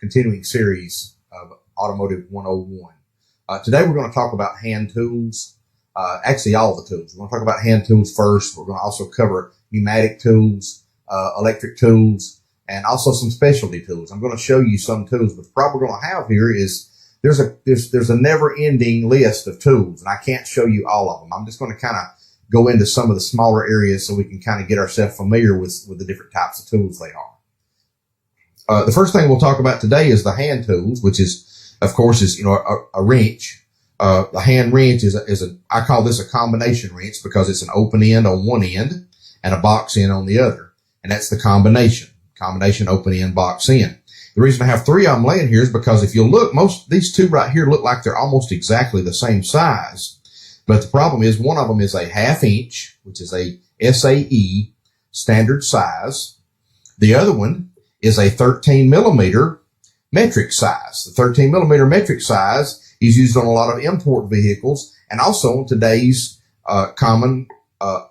continuing series of Automotive 101. Today we're going to talk about hand tools, actually all the tools. We're going to talk about hand tools first. We're going to also cover pneumatic tools, electric tools, and also some specialty tools. I'm going to show you some tools, but the problem we're going to have here is there's a never-ending list of tools, and I can't show you all of them. I'm just going to kind of go into some of the smaller areas so we can kind of get ourselves familiar with the different types of tools they are. The first thing we'll talk about today is the hand tools, which is, of course, a wrench. The hand wrench I call this a combination wrench because it's an open end on one end and a box end on the other. And that's the combination open end, box end. The reason I have three of them laying here is because if you look, these two right here look like they're almost exactly the same size. But the problem is one of them is a 1/2 inch, which is a SAE standard size. The other one is a 13 millimeter metric size. The 13 millimeter metric size is used on a lot of import vehicles and also on today's common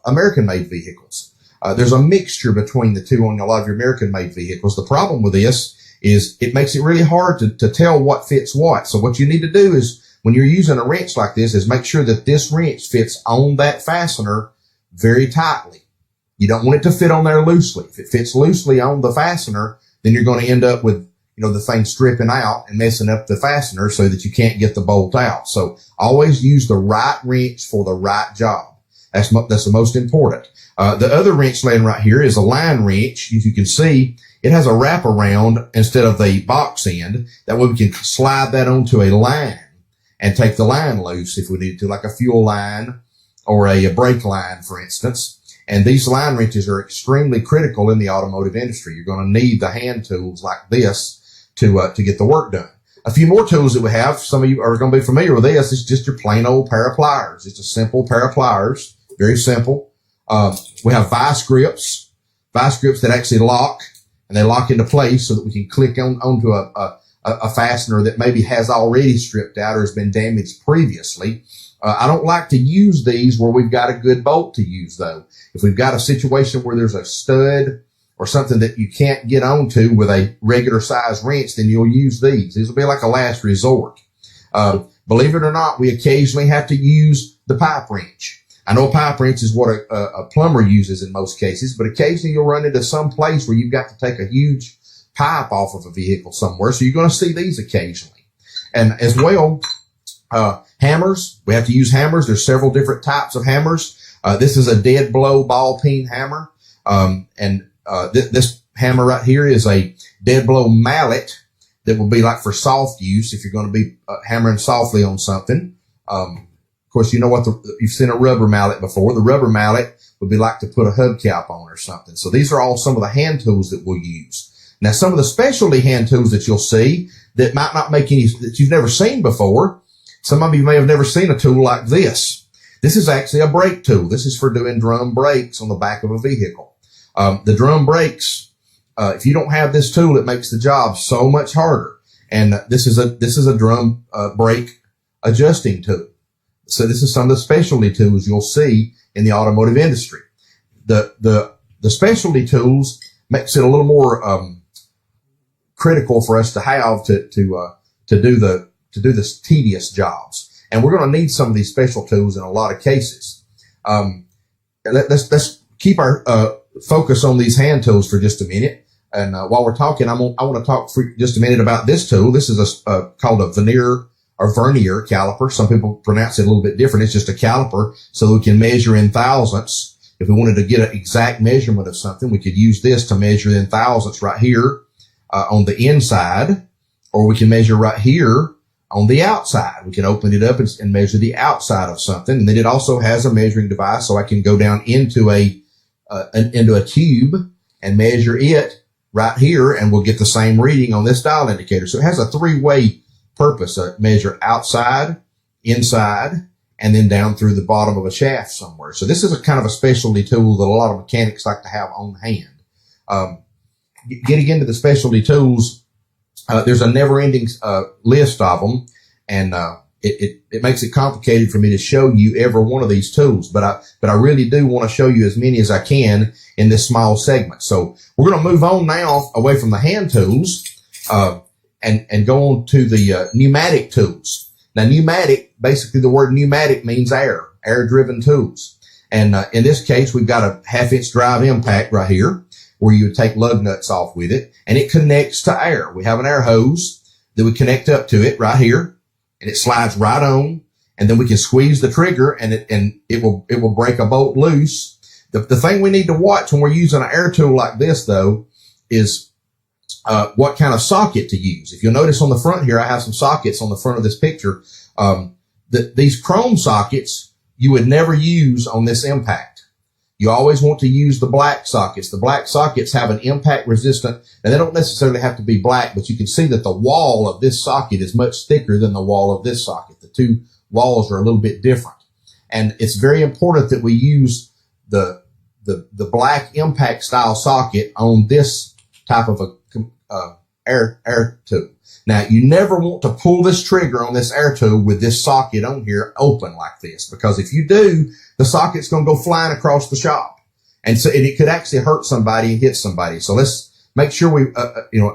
American-made vehicles. There's a mixture between the two on a lot of your American-made vehicles. The problem with this is it makes it really hard to tell what fits what. So what you need to do is when you're using a wrench like this is make sure that this wrench fits on that fastener very tightly. You don't want it to fit on there loosely. If it fits loosely on the fastener, then you're going to end up with, the thing stripping out and messing up the fastener so that you can't get the bolt out. So always use the right wrench for the right job. That's the most important. The other wrench laying right here is a line wrench. As you can see, it has a wraparound instead of the box end. That way we can slide that onto a line and take the line loose if we need to, like a fuel line or a brake line, for instance. And these line wrenches are extremely critical in the automotive industry. You're going to need the hand tools like this to get the work done. A few more tools that we have, some of you are going to be familiar with this. It's just your plain old pair of pliers. It's a simple pair of pliers, very simple. We have vice grips that actually lock, and they lock into place so that we can click onto a fastener that maybe has already stripped out or has been damaged previously. I don't like to use these where we've got a good bolt to use, though. If we've got a situation where there's a stud or something that you can't get onto with a regular size wrench, then you'll use these. These will be like a last resort. Believe it or not, we occasionally have to use the pipe wrench. I know a pipe wrench is what a plumber uses in most cases, but occasionally you'll run into some place where you've got to take a huge pipe off of a vehicle somewhere. So you're going to see these occasionally. And as well, hammers, we have to use hammers. There's several different types of hammers. This is a dead blow ball peen hammer. This hammer right here is a dead blow mallet that will be like for soft use if you're going to be hammering softly on something. Of course, you know what you've seen a rubber mallet before. The rubber mallet would be like to put a hubcap on or something. So these are all some of the hand tools that we'll use. Now, some of the specialty hand tools that you'll see that might not make that you've never seen before. Some of you may have never seen a tool like this. This is actually a brake tool. This is for doing drum brakes on the back of a vehicle. The drum brakes, if you don't have this tool, it makes the job so much harder. And this is a drum brake adjusting tool. So this is some of the specialty tools you'll see in the automotive industry. The specialty tools makes it a little more critical for us to have to do the tedious jobs. And we're going to need some of these special tools in a lot of cases. Let's keep our focus on these hand tools for just a minute. And while we're talking, I want to talk for just a minute about this tool. This is called a vernier caliper. Some people pronounce it a little bit different. It's just a caliper so we can measure in thousandths. If we wanted to get an exact measurement of something, we could use this to measure in thousandths right here on the inside, or we can measure right here on the outside. We can open it up and measure the outside of something. And then it also has a measuring device, so I can go down into a tube and measure it right here, and we'll get the same reading on this dial indicator. So it has a three-way purpose: measure outside, inside, and then down through the bottom of a shaft somewhere. So this is a kind of a specialty tool that a lot of mechanics like to have on hand. Getting into the specialty tools, there's a never-ending list of them, and it makes it complicated for me to show you every one of these tools, but I really do want to show you as many as I can in this small segment. So we're going to move on now away from the hand tools. and go on to the pneumatic tools. Now, pneumatic, basically the word pneumatic means air-driven tools. And in this case, we've got a 1/2-inch drive impact right here where you would take lug nuts off with it, and it connects to air. We have an air hose that we connect up to it right here, and it slides right on, and then we can squeeze the trigger, and it will break a bolt loose. The thing we need to watch when we're using an air tool like this, though, is what kind of socket to use. If you'll notice on the front here, I have some sockets on the front of this picture. These chrome sockets you would never use on this impact. You always want to use the black sockets. The black sockets have an impact resistant, and they don't necessarily have to be black, but you can see that the wall of this socket is much thicker than the wall of this socket. The two walls are a little bit different. And it's very important that we use the black impact style socket on this type of a air tool. Now, you never want to pull this trigger on this air tool with this socket on here open like this, because if you do, the socket's going to go flying across the shop. And so it could actually hurt somebody and hit somebody. So let's make sure we,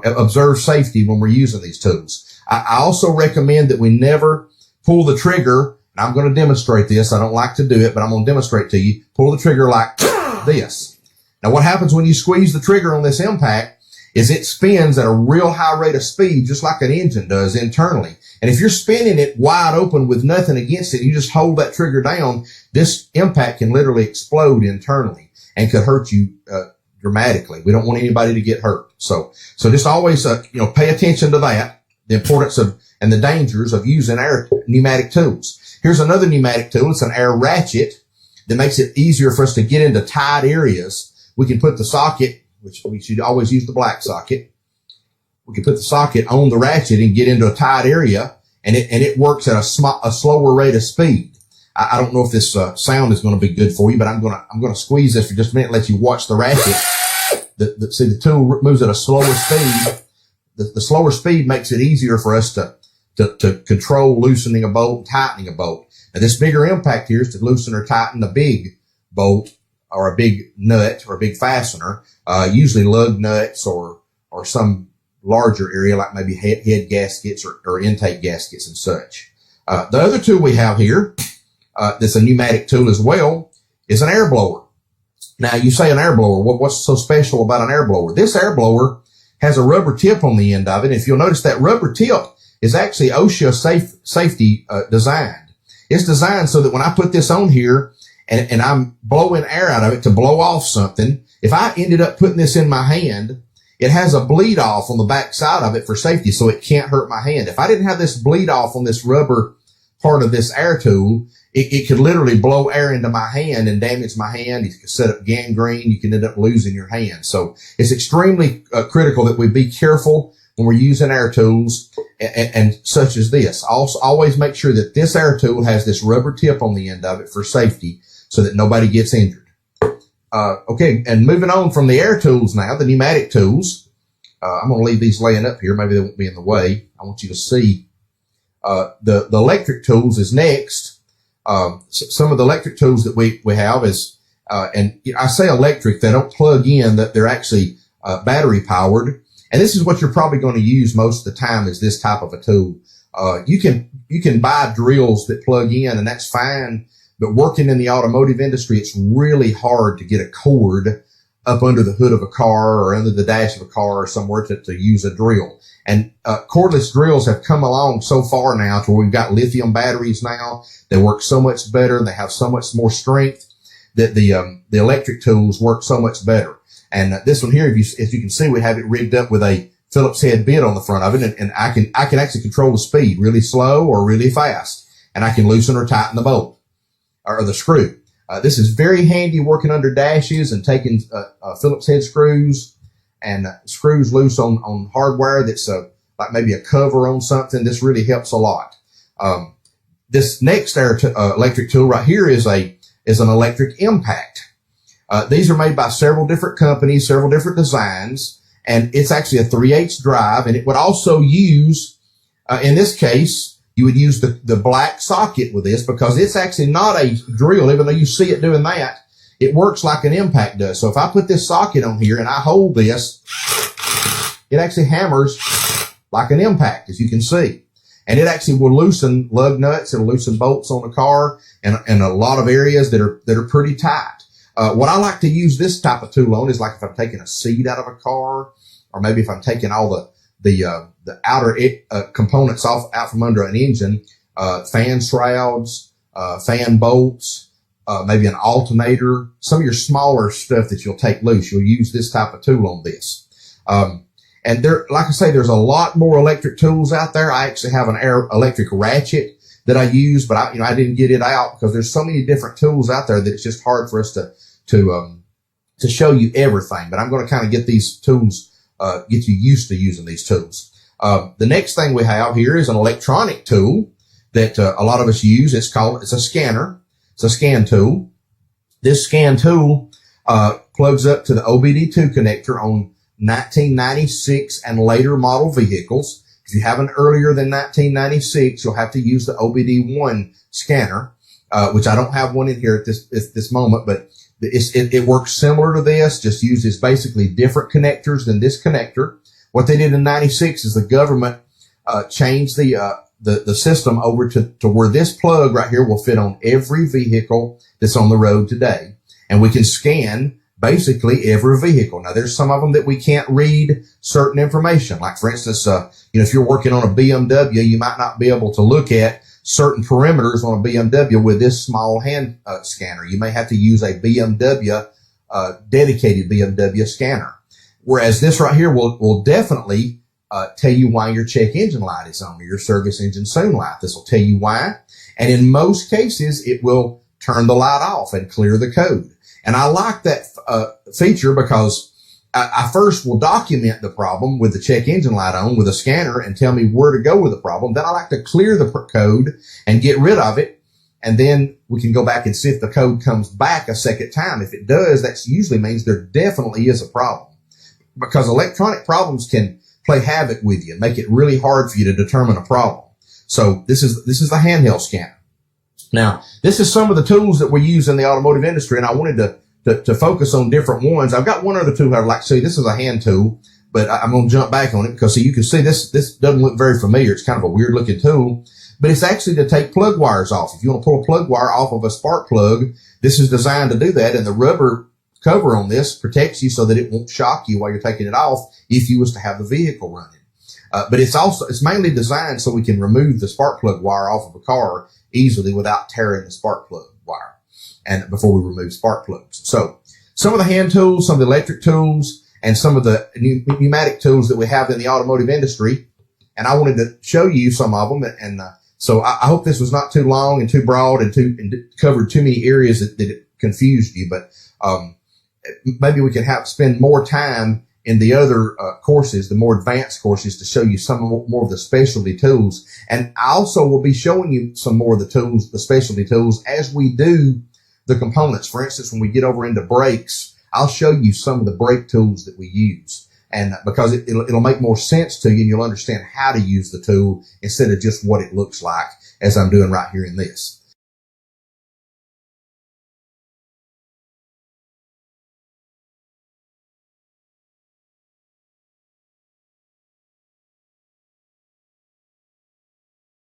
observe safety when we're using these tools. I also recommend that we never pull the trigger. And I'm going to demonstrate this. I don't like to do it, but I'm going to demonstrate to you. Pull the trigger like this. Now, what happens when you squeeze the trigger on this impact is it spins at a real high rate of speed, just like an engine does internally. And if you're spinning it wide open with nothing against it, you just hold that trigger down, this impact can literally explode internally and could hurt you dramatically. We don't want anybody to get hurt. So just always, pay attention to that, the importance of and the dangers of using pneumatic tools. Here's another pneumatic tool. It's an air ratchet that makes it easier for us to get into tight areas. We can put the socket, which we should always use the black socket. We can put the socket on the ratchet and get into a tight area, and it works at a slower rate of speed. I don't know if this sound is going to be good for you, but I'm going to squeeze this for just a minute, let you watch the ratchet. See, the tool moves at a slower speed. The slower speed makes it easier for us to control loosening a bolt and tightening a bolt. Now, this bigger impact here is to loosen or tighten a big bolt or a big nut or a big fastener, usually lug nuts or some larger area like maybe head gaskets or intake gaskets and such. The other tool we have here, that's a pneumatic tool as well, is an air blower. Now, you say an air blower. What's so special about an air blower? This air blower has a rubber tip on the end of it. And if you'll notice, that rubber tip is actually OSHA safety designed. It's designed so that when I put this on here and I'm blowing air out of it to blow off something, if I ended up putting this in my hand, it has a bleed off on the back side of it for safety, so it can't hurt my hand. If I didn't have this bleed off on this rubber part of this air tool, it could literally blow air into my hand and damage my hand. You could set up gangrene. You can end up losing your hand. So it's extremely critical that we be careful when we're using air tools and such as this. Also, always make sure that this air tool has this rubber tip on the end of it for safety so that nobody gets injured. Okay, and moving on from the air tools now, the pneumatic tools. I'm going to leave these laying up here. Maybe they won't be in the way. I want you to see the electric tools is next. Some of the electric tools that we have is, and I say electric, they don't plug in, that they're actually battery powered. And this is what you're probably going to use most of the time, is this type of a tool. You can buy drills that plug in, and that's fine. But working in the automotive industry, it's really hard to get a cord up under the hood of a car or under the dash of a car or somewhere to use a drill. And cordless drills have come along so far now to where we've got lithium batteries now. They work so much better. They have so much more strength that the electric tools work so much better. And this one here, as you can see, we have it rigged up with a Phillips head bit on the front of it, and I can actually control the speed really slow or really fast, and I can loosen or tighten the bolt or the screw. This is very handy working under dashes and taking Phillips head screws and screws loose on hardware that's like maybe a cover on something. This really helps a lot. This next electric tool right here is an electric impact. These are made by several different companies, several different designs, and it's actually a 3/8 drive. And it would also use, in this case, you would use the black socket with this, because it's actually not a drill, even though you see it doing that. It works like an impact does. So if I put this socket on here and I hold this, it actually hammers like an impact, as you can see. And it actually will loosen lug nuts. It'll loosen bolts on the car and a lot of areas that are pretty tight. What I like to use this type of tool on is like if I'm taking a seat out of a car, or maybe if I'm taking all the outer components out from under an engine, fan shrouds, fan bolts, maybe an alternator, some of your smaller stuff that you'll take loose. You'll use this type of tool on this. And there, like I say, there's a lot more electric tools out there. I actually have an electric ratchet that I use, but I didn't get it out because there's so many different tools out there that it's just hard for us to show you everything. But I'm going to kind of get these tools, get you used to using these tools. The next thing we have here is an electronic tool that a lot of us use. It's a scanner. It's a scan tool. This scan tool plugs up to the OBD2 connector on 1996 and later model vehicles. If you have an earlier than 1996, you'll have to use the OBD1 scanner, which I don't have one in here at this moment, but it works similar to this, just uses basically different connectors than this connector. What they did in 96 is the government changed the system over to where this plug right here will fit on every vehicle that's on the road today. And we can scan basically every vehicle. Now, there's some of them that we can't read certain information. Like, for instance, if you're working on a BMW, you might not be able to look at certain perimeters on a BMW with this small hand scanner. You may have to use a BMW, dedicated BMW scanner. Whereas this right here will definitely tell you why your check engine light is on, or your service engine soon light. This will tell you why. And in most cases, it will turn the light off and clear the code. And I like that feature because I first will document the problem with the check engine light on with a scanner and tell me where to go with the problem. Then I like to clear the code and get rid of it. And then we can go back and see if the code comes back a second time. If it does, that usually means there definitely is a problem, because electronic problems can play havoc with you and make it really hard for you to determine a problem. So this is the handheld scanner. Now, this is some of the tools that we use in the automotive industry, and I wanted to focus on different ones. I've got one other tool I'd like to see. This is a hand tool, but I'm going to jump back on it because you can see this doesn't look very familiar. It's kind of a weird looking tool, but it's actually to take plug wires off. If you want to pull a plug wire off of a spark plug, this is designed to do that, and the rubber cover on this protects you so that it won't shock you while you're taking it off if you was to have the vehicle running. But it's mainly designed so we can remove the spark plug wire off of a car easily without tearing the spark plug wire, and before we remove spark plugs. So some of the hand tools, some of the electric tools, and some of the pneumatic tools that we have in the automotive industry. And I wanted to show you some of them. And so I hope this was not too long and too broad and covered too many areas that it confused you. But maybe we can spend more time in the other courses, the more advanced courses, to show you some more of the specialty tools. And I also will be showing you some more of the tools, the specialty tools, as we do the components. For instance, when we get over into brakes, I'll show you some of the brake tools that we use. And because it'll make more sense to you, and you'll understand how to use the tool instead of just what it looks like, as I'm doing right here in this.